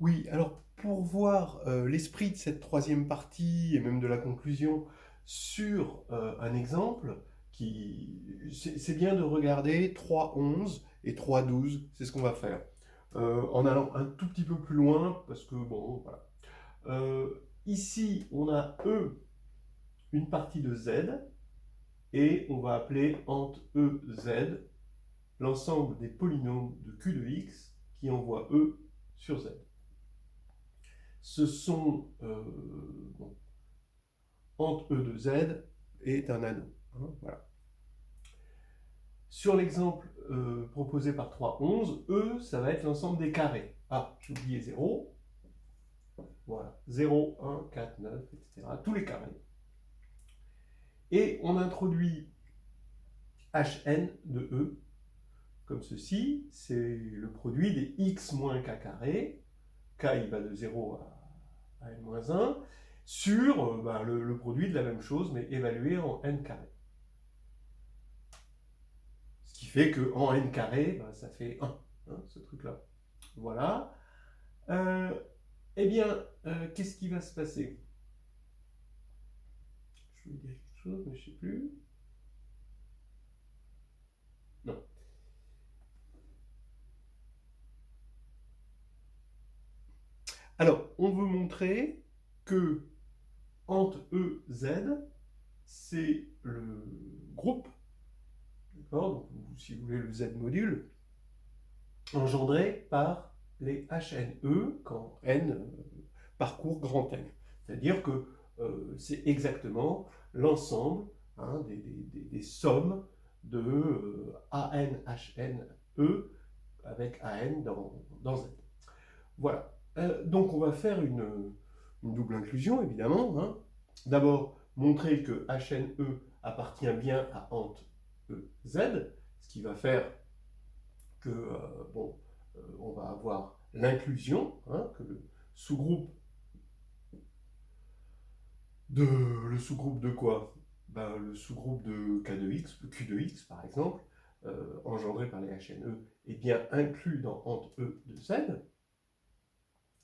Oui, alors pour voir l'esprit de cette troisième partie et même de la conclusion sur un exemple, c'est bien de regarder 3.11 et 3.12, c'est ce qu'on va faire. En allant un tout petit peu plus loin, parce que bon, voilà. Ici, on a E, une partie de Z, et on va appeler ent EZ l'ensemble des polynômes de Q de X qui envoient E sur Z. Ce sont bon, ent E de Z est un anneau. Hein, voilà. Sur l'exemple proposé par 3.11, E, ça va être l'ensemble des carrés. Ah, j'ai oublié 0. Voilà, 0, 1, 4, 9, etc. Tous les carrés. Et on introduit Hn de E comme ceci. C'est le produit des x moins k carré. K, il va de 0 à n-1 sur le produit de la même chose, mais évalué en n carré. Ce qui fait qu'en n carré, ça fait 1, hein, ce truc-là. Voilà. Eh bien, qu'est-ce qui va se passer? Je voulais dire quelque chose, mais je ne sais plus. Non. Alors, on veut montrer que ent EZ, c'est le groupe, d'accord, donc si vous voulez le Z module, engendré par les HNE quand N parcourt grand N. C'est-à-dire que c'est exactement l'ensemble hein, des sommes de AN, HN, E avec AN dans Z. Voilà. Donc on va faire une double inclusion, évidemment. Hein. D'abord, montrer que HNE appartient bien à ent EZ, ce qui va faire que, on va avoir l'inclusion, hein, que le sous-groupe de quoi? Le sous-groupe de K de X, de Q de X par exemple, engendré par les HNE, est bien inclus dans ent E de Z.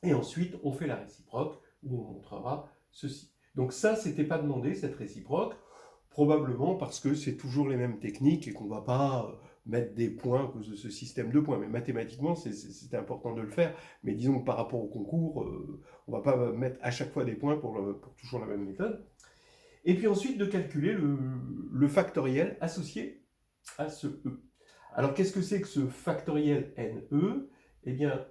Et ensuite, on fait la réciproque, où on montrera ceci. Donc ça, c'était pas demandé, cette réciproque, probablement parce que c'est toujours les mêmes techniques et qu'on ne va pas mettre des points à cause de ce système de points. Mais mathématiquement, c'est important de le faire. Mais disons que par rapport au concours, on ne va pas mettre à chaque fois des points pour toujours la même méthode. Et puis ensuite, de calculer le factoriel associé à ce E. Alors, qu'est-ce que c'est que ce factoriel NE? Eh bien,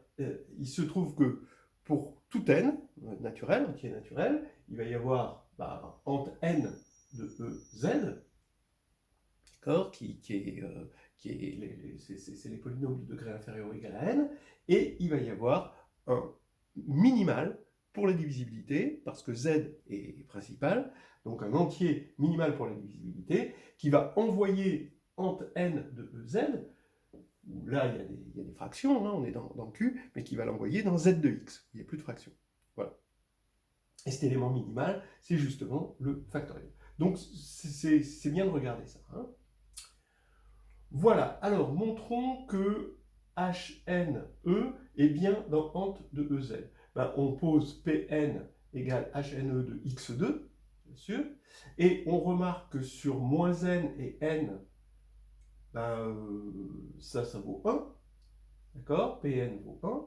il se trouve que pour tout n naturel, entier naturel, il va y avoir ent n de EZ, d'accord, c'est les polynômes de degré inférieur ou égal à n, et il va y avoir un minimal pour la divisibilité, parce que z est principal, donc un entier minimal pour la divisibilité, qui va envoyer ent n de EZ, où là il y a des fractions, hein, on est dans Q, mais qui va l'envoyer dans Z de X, il n'y a plus de fractions. Voilà. Et cet élément minimal, c'est justement le factoriel. Donc c'est bien de regarder ça. Hein. Voilà, alors montrons que HNE est bien dans ent de EZ. On pose Pn égale HNE de X2, bien sûr, et on remarque que sur moins n et n, ça vaut 1, d'accord, Pn vaut 1,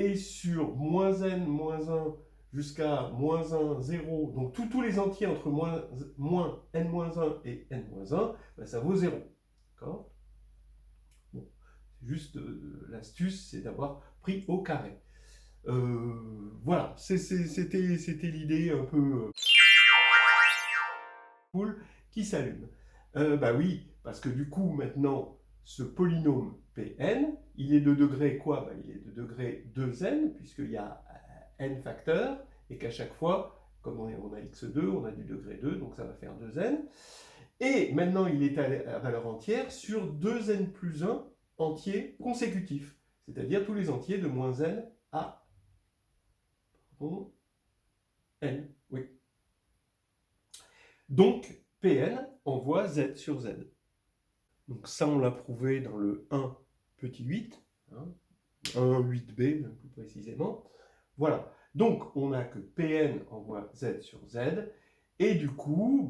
et sur moins n, moins 1 jusqu'à moins 1, 0, donc tous les entiers entre moins n-1 et n-1, ça vaut 0, d'accord. Bon, c'est juste l'astuce, c'est d'avoir pris au carré. Voilà, c'était l'idée un peu cool qui s'allume. Oui, parce que du coup, maintenant, ce polynôme Pn, il est de degré quoi? Il est de degré 2n, puisqu'il y a n facteurs, et qu'à chaque fois, comme on a x2, on a du degré 2, donc ça va faire 2n. Et maintenant, il est à valeur entière sur 2n plus 1 entiers consécutifs, c'est-à-dire tous les entiers de moins n à n. Oui. Donc, Pn envoie z sur z. Donc ça, on l'a prouvé dans le 1 petit 8, hein, 1 8b, même plus précisément. Voilà. Donc, on n'a que Pn envoie Z sur Z, et du coup,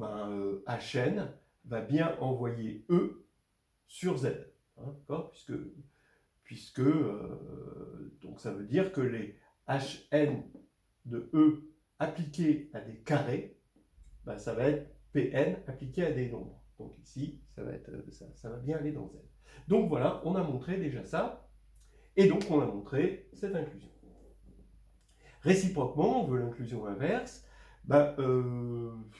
Hn va bien envoyer E sur Z. Hein, d'accord, puisque donc ça veut dire que les Hn de E appliqués à des carrés, ça va être Pn appliqué à des nombres. Donc ici, ça va bien aller dans Z. Donc voilà, on a montré déjà ça, et donc on a montré cette inclusion. Réciproquement, on veut l'inclusion inverse.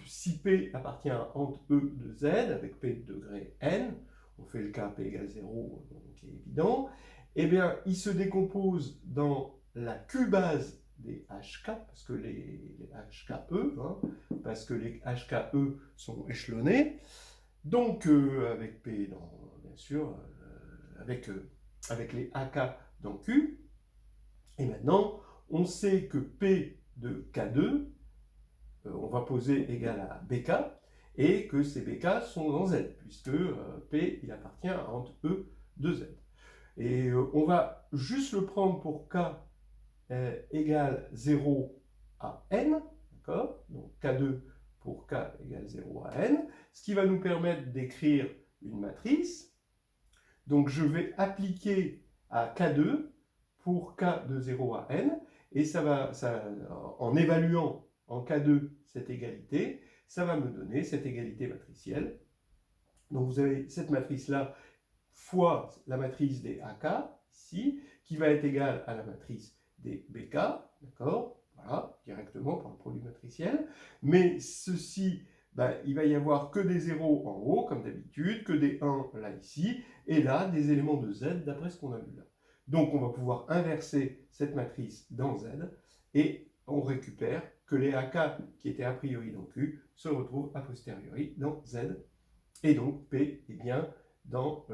Si P appartient à ente E de Z, avec P de degré n, on fait le cas P égale 0, qui est évident, eh bien, il se décompose dans la Q-base des HK, parce que les HKE, parce que les HKE sont échelonnés, donc avec P bien sûr, avec les AK dans Q, et maintenant, on sait que P de K2, on va poser égal à BK, et que ces BK sont dans Z, puisque P il appartient à ente E de Z. Et on va juste le prendre pour K égale 0 à N, d'accord? Donc K2 pour K égale 0 à N, ce qui va nous permettre d'écrire une matrice. Donc je vais appliquer à K2 pour K de 0 à N, et en évaluant en K2 cette égalité, ça va me donner cette égalité matricielle. Donc vous avez cette matrice-là fois la matrice des AK, ici, qui va être égale à la matrice des BK, d'accord? Voilà, directement par le produit matriciel. Mais ceci, il va y avoir que des zéros en haut, comme d'habitude, que des 1 là, ici, et là, des éléments de Z, d'après ce qu'on a vu là. Donc, on va pouvoir inverser cette matrice dans Z, et on récupère que les AK qui étaient a priori dans Q se retrouvent a posteriori dans Z, et donc P est bien dans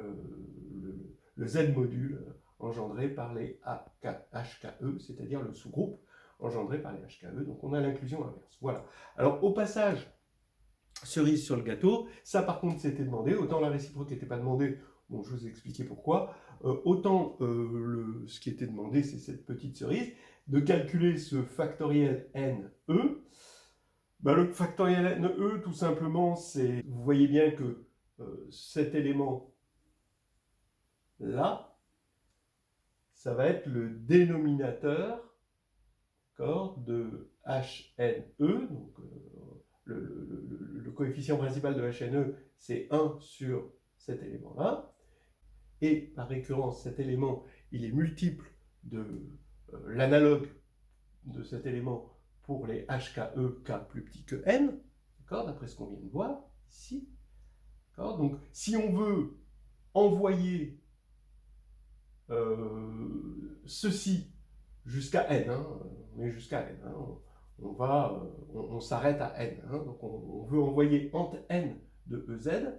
le Z-module engendré par les HKE, c'est-à-dire le sous-groupe engendré par les HKE. Donc on a l'inclusion inverse. Voilà. Alors au passage, cerise sur le gâteau, ça par contre c'était demandé, autant la réciproque n'était pas demandée, bon je vous ai expliqué pourquoi, autant ce qui était demandé, c'est cette petite cerise, de calculer ce factoriel NE. Le factoriel NE, tout simplement, c'est, vous voyez bien que cet élément-là, ça va être le dénominateur de HNE, donc le coefficient principal de HNE, c'est 1 sur cet élément-là, et par récurrence, cet élément, il est multiple de l'analogue de cet élément pour les HKE, K plus petit que N, d'après ce qu'on vient de voir ici. Donc, si on veut envoyer ceci jusqu'à N, on est jusqu'à N, on s'arrête à N, donc on veut envoyer ente N de EZ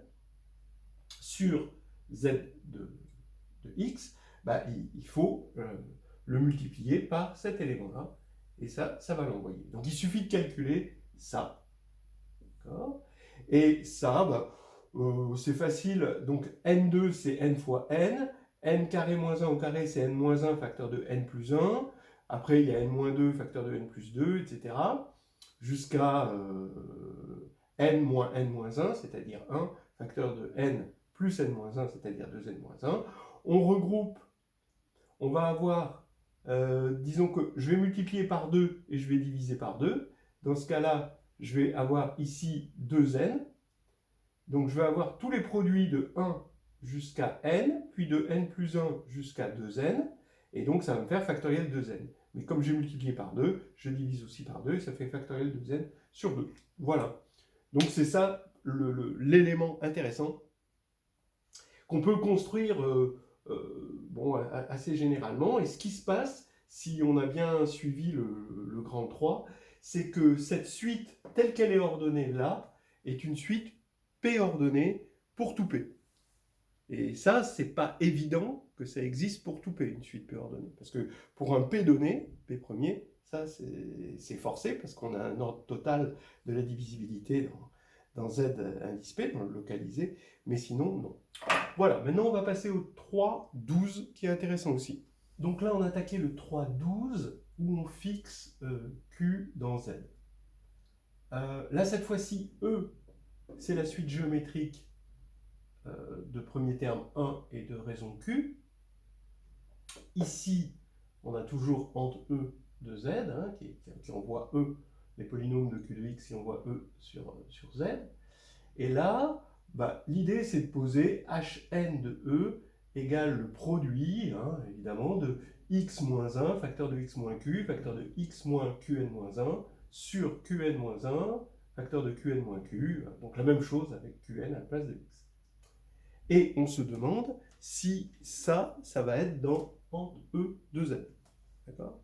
sur Z de X, il faut le multiplier par cet élément-là, et ça va l'envoyer. Donc il suffit de calculer ça, d'accord? Et ça, c'est facile, donc N2 c'est N fois N, N carré moins 1 au carré c'est N moins 1 facteur de N plus 1, après il y a N moins 2 facteur de N plus 2, etc. Jusqu'à N moins N moins 1, c'est-à-dire 1, facteur de N plus N moins 1, c'est-à-dire 2N moins 1. On regroupe, on va avoir, disons que je vais multiplier par 2 et je vais diviser par 2. Dans ce cas-là, je vais avoir ici 2N. Donc je vais avoir tous les produits de 1 jusqu'à N, puis de N plus 1 jusqu'à 2N, et donc ça va me faire factoriel 2N. Mais comme j'ai multiplié par 2, je divise aussi par 2, et ça fait factoriel 2N sur 2. Voilà. Donc c'est ça l'élément intéressant qu'on peut construire assez généralement. Et ce qui se passe, si on a bien suivi le grand 3, c'est que cette suite, telle qu'elle est ordonnée là, est une suite P ordonnée pour tout P. Et ça, c'est pas évident que ça existe pour tout P, une suite P ordonnée. Parce que pour un P donné, P premier, ça c'est forcé, parce qu'on a un ordre total de la divisibilité dans Z indice P, dans le localisé, mais sinon, non. Voilà, maintenant on va passer au 3,12, qui est intéressant aussi. Donc là, on a attaqué le 3,12, où on fixe Q dans Z. Là, cette fois-ci, E, c'est la suite géométrique de premier terme 1 et de raison Q. Ici, on a toujours entre E de Z, hein, qui envoie E, les polynômes de Q de X, qui envoie E sur Z. Et là, l'idée, c'est de poser Hn de E égale le produit, hein, évidemment, de x moins 1, facteur de x moins q, facteur de x moins qn moins 1, sur qn moins 1, facteur de qn moins q, donc la même chose avec qn à la place de x. Et on se demande si ça va être dans entre E de Z. D'accord ?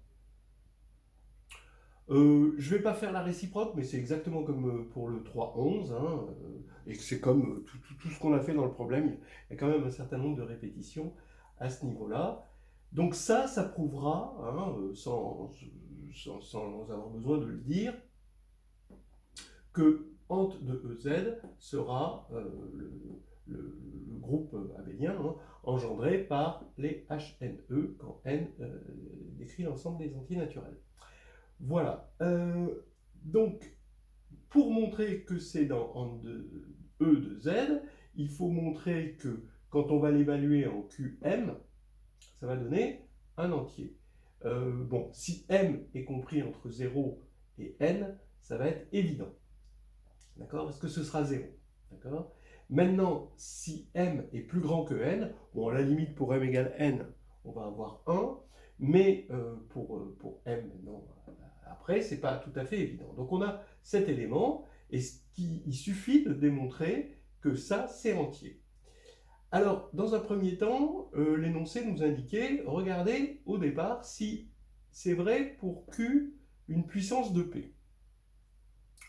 je ne vais pas faire la réciproque, mais c'est exactement comme pour le 3.11, hein, et c'est comme tout ce qu'on a fait dans le problème. Il y a quand même un certain nombre de répétitions à ce niveau-là. Donc ça prouvera, hein, sans avoir besoin de le dire, que ent de EZ sera le groupe abélien, hein, engendré par les HNE quand N décrit l'ensemble des entiers naturels. Voilà. Donc, pour montrer que c'est dans ent de E de Z, il faut montrer que quand on va l'évaluer en QM, ça va donner un entier. Bon, si M est compris entre 0 et N, ça va être évident. D'accord ? Parce que ce sera 0. D'accord ? Maintenant, si M est plus grand que N, bon, à la limite, pour M égale N, on va avoir 1, mais pour M, non, après, ce n'est pas tout à fait évident. Donc, on a cet élément, et il suffit de démontrer que ça, c'est entier. Alors, dans un premier temps, l'énoncé nous indiquait, regardez au départ si c'est vrai pour Q une puissance de P.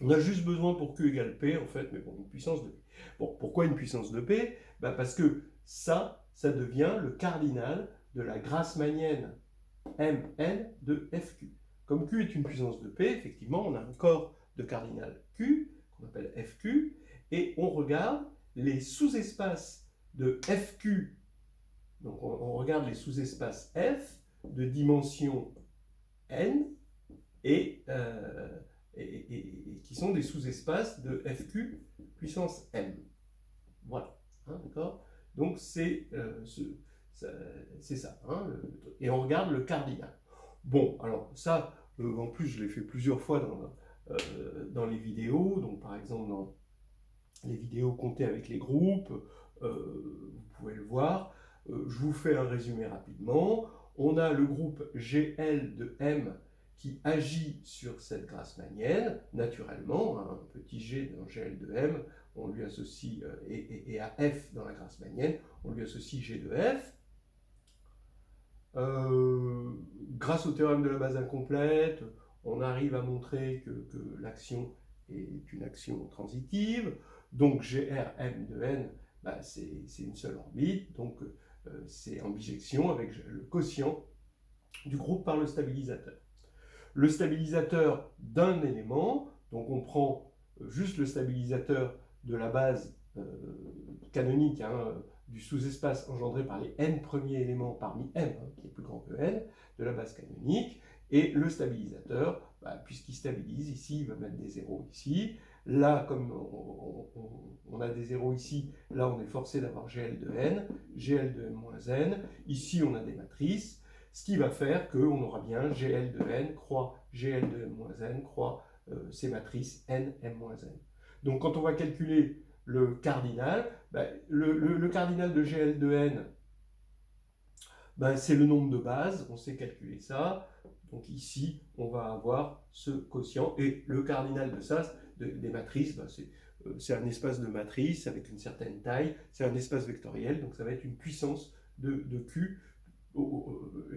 On a juste besoin pour Q égale P, en fait, mais bon, une puissance de P. Bon, pourquoi une puissance de P ? Parce que ça devient le cardinal de la grassmannienne Mn de Fq. Comme Q est une puissance de P, effectivement, on a un corps de cardinal Q, qu'on appelle Fq, et on regarde les sous-espaces de Fq, donc on regarde les sous-espaces F de dimension N, et qui sont des sous-espaces de Fq puissance M. Voilà, hein, d'accord ? Donc c'est ça, hein, et on regarde le cardinal. Bon, alors ça, en plus je l'ai fait plusieurs fois dans les vidéos, donc par exemple dans les vidéos comptées avec les groupes, vous pouvez le voir. Je vous fais un résumé rapidement. On a le groupe GL de M qui agit sur cette grassmannienne, naturellement, un petit g dans GL de M, on lui associe, et à F dans la grassmannienne, on lui associe G de F. Grâce au théorème de la base incomplète, on arrive à montrer que l'action est une action transitive. Donc GRM de N, c'est une seule orbite, donc c'est en bijection avec le quotient du groupe par le stabilisateur. Le stabilisateur d'un élément, donc on prend juste le stabilisateur de la base canonique, hein, du sous-espace engendré par les n premiers éléments parmi m, hein, qui est plus grand que n, de la base canonique, et le stabilisateur, puisqu'il stabilise, ici, il va mettre des zéros ici. Là, comme on a des zéros ici, là on est forcé d'avoir GL de n, GL de m moins n. Ici on a des matrices, ce qui va faire qu'on aura bien GL de n croix GL de m moins n croix ces matrices n, m moins n. Donc quand on va calculer le cardinal, le cardinal de GL de n, c'est le nombre de bases, on sait calculer ça. Donc ici, on va avoir ce quotient, et le cardinal de ça, des matrices, c'est un espace de matrice avec une certaine taille, c'est un espace vectoriel, donc ça va être une puissance de Q,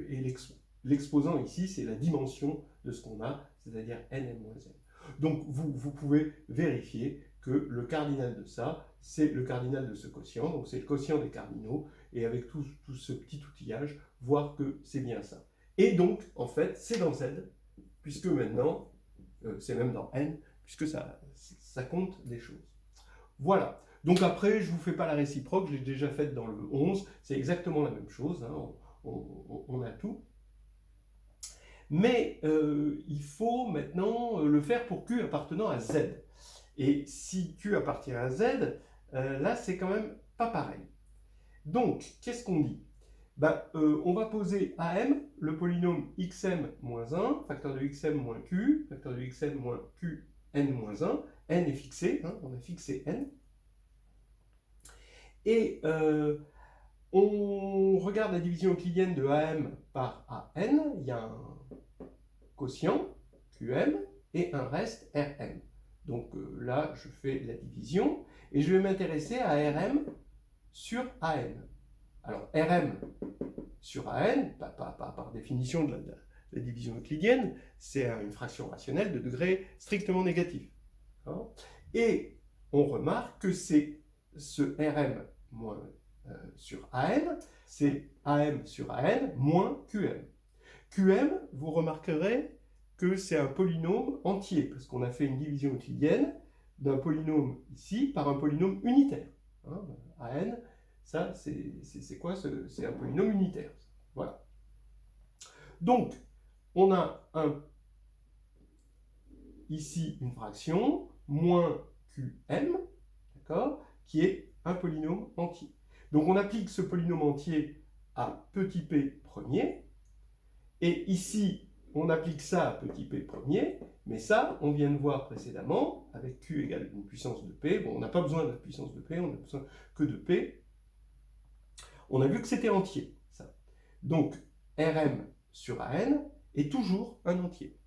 et l'exposant ici, c'est la dimension de ce qu'on a, c'est-à-dire n, m moins n. Donc vous pouvez vérifier que le cardinal de ça, c'est le cardinal de ce quotient, donc c'est le quotient des cardinaux, et avec tout ce petit outillage, voir que c'est bien ça. Et donc, en fait, c'est dans Z, puisque maintenant, c'est même dans N, puisque ça compte des choses. Voilà. Donc après, je ne vous fais pas la réciproque, je l'ai déjà faite dans le 11, c'est exactement la même chose, hein, on a tout. Mais il faut maintenant le faire pour Q appartenant à Z. Et si Q appartient à Z, là c'est quand même pas pareil. Donc, qu'est-ce qu'on dit? On va poser AM, le polynôme xm moins 1, facteur de xm moins q, facteur de xm moins qn moins 1. N est fixé, hein, on a fixé n. Et on regarde la division euclidienne de AM par AN. Il y a un quotient, QM, et un reste, RM. Donc là, je fais la division, et je vais m'intéresser à RM sur AN. Alors, RM sur AN, par définition de la division euclidienne, c'est une fraction rationnelle de degré strictement négatif. Hein, et on remarque que c'est ce RM moins, sur AN, c'est AM sur AN moins QM. QM, vous remarquerez que c'est un polynôme entier, parce qu'on a fait une division euclidienne d'un polynôme ici par un polynôme unitaire. Hein, AN, ça, c'est quoi? C'est un polynôme unitaire. Voilà. Donc, on a ici une fraction, moins QM, d'accord, qui est un polynôme entier. Donc, on applique ce polynôme entier à petit p premier, et ici, on applique ça à petit p premier, mais ça, on vient de voir précédemment, avec Q égale une puissance de P. Bon, on n'a pas besoin de la puissance de P, on n'a besoin que de P. On a vu que c'était entier, ça. Donc, RM sur AN est toujours un entier.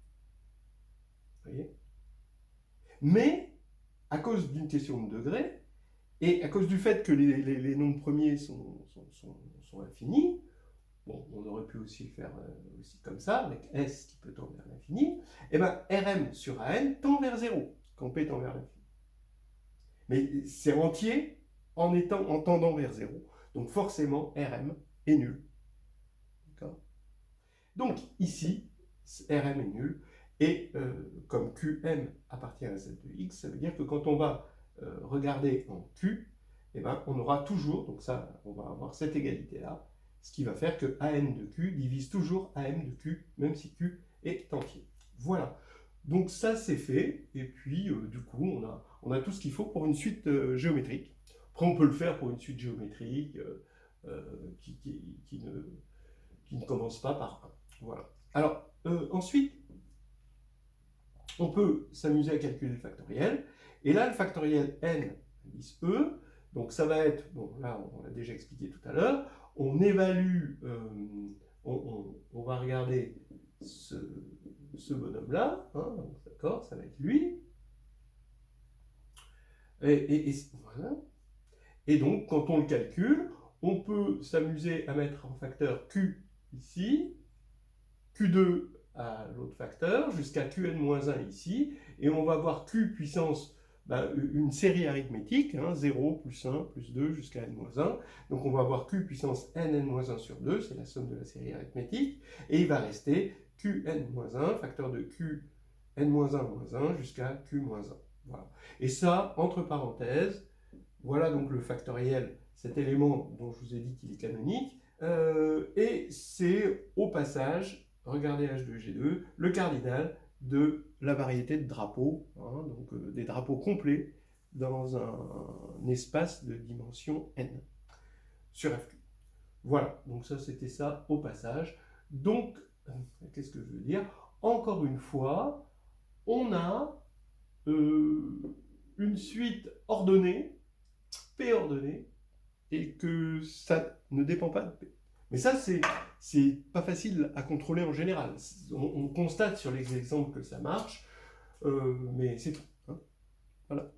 Vous voyez? Mais, à cause d'une question de degré, et à cause du fait que les nombres premiers sont infinis, bon, on aurait pu aussi le faire aussi comme ça, avec S qui peut tendre vers l'infini, et bien RM sur AN tend vers 0, quand P tend vers l'infini. Mais c'est entier en tendant vers 0, donc forcément RM est nul. D'accord? Donc ici, RM est nul, et comme QM appartient à Z de X, ça veut dire que quand on va regarder en Q, eh ben, on aura toujours, donc ça, on va avoir cette égalité-là, ce qui va faire que AN de Q divise toujours AM de Q, même si Q est entier. Voilà. Donc ça, c'est fait, et puis du coup, on a tout ce qu'il faut pour une suite géométrique. Après, on peut le faire pour une suite géométrique qui ne commence pas par 1. Voilà. Alors, ensuite, on peut s'amuser à calculer le factoriel. Et là, le factoriel n indice E, donc ça va être, bon là on l'a déjà expliqué tout à l'heure, on évalue, on va regarder ce bonhomme-là, hein, d'accord, ça va être lui. Et voilà. Et donc, quand on le calcule, on peut s'amuser à mettre en facteur Q ici, Q2 à l'autre facteur, jusqu'à Qn-1 ici, et on va voir Q puissance, une série arithmétique, hein, 0, plus 1, plus 2, jusqu'à n-1. Donc on va avoir Q puissance n-1 sur 2, c'est la somme de la série arithmétique, et il va rester Qn-1, facteur de Qn-1-1, jusqu'à Q-1. Voilà. Et ça, entre parenthèses, voilà donc le factoriel, cet élément dont je vous ai dit qu'il est canonique, et c'est au passage, regardez H2G2, le cardinal de la variété de drapeaux, hein, donc des drapeaux complets dans un espace de dimension n sur FQ. Voilà, donc ça c'était ça au passage. Donc, qu'est-ce que je veux dire? Encore une fois, on a une suite ordonnée, P ordonnée, et que ça ne dépend pas de P. Mais ça, c'est pas facile à contrôler en général. On constate sur les exemples que ça marche, mais c'est tout. Hein, voilà.